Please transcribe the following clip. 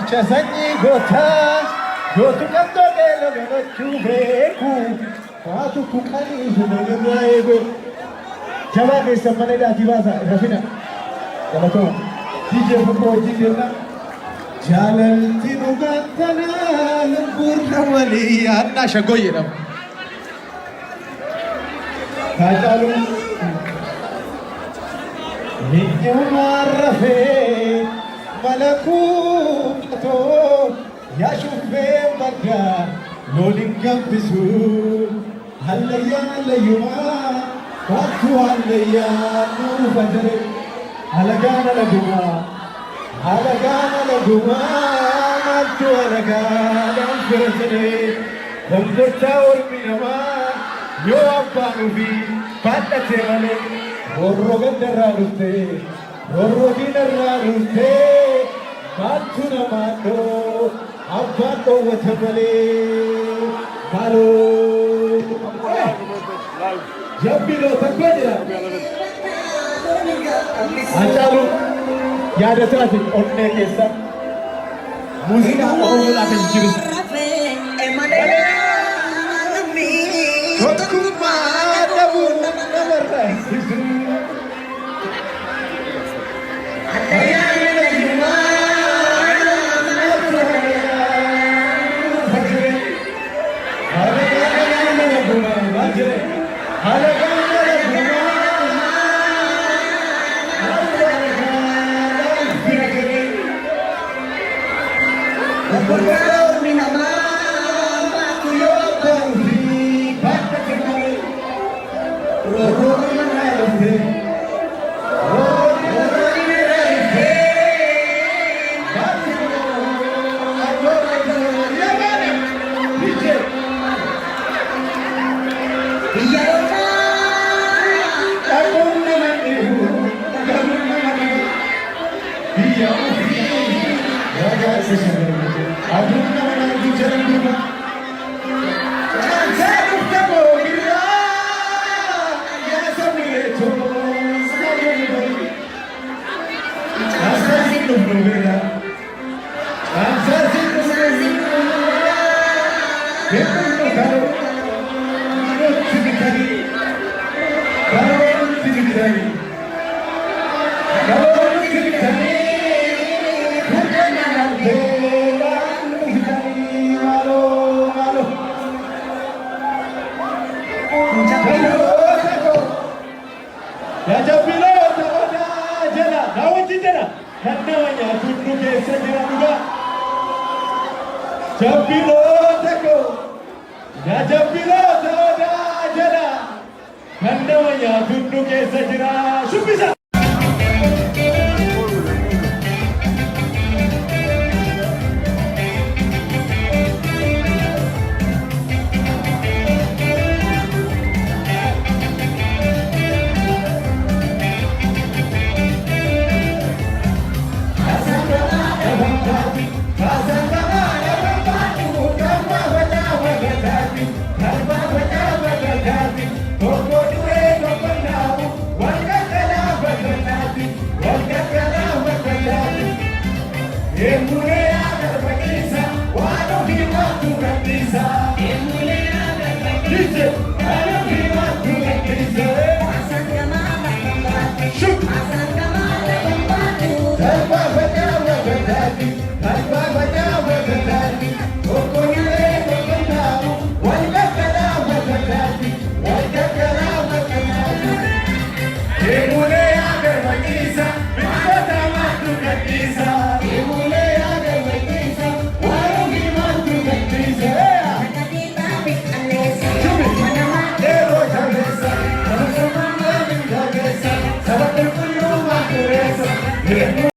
Chasani gota, gotu kanto gelo gelo chubeku, watu kukani zungu ego. Jawab ke samane da diwasa, Rafina. Jamato, DJ Fuko Jikena. Jalal tinugantana burna waliya na shagoye na. Kajalu. Niyo marrafe. Malakuto ya shufe maka lolingam bisu halaya layuma watu halaya nur fajre halagana laguma watu halagana firasne bambota or minama yo appanu bi patate vale borrogadararutte borroginararutte Matuna mano, abbato watamale, halo. Jabilo takwenda. Achalu, ya ada traffic onne kesa. Musika orang akan jiris. Kokuma dabu namarra. Jabilo,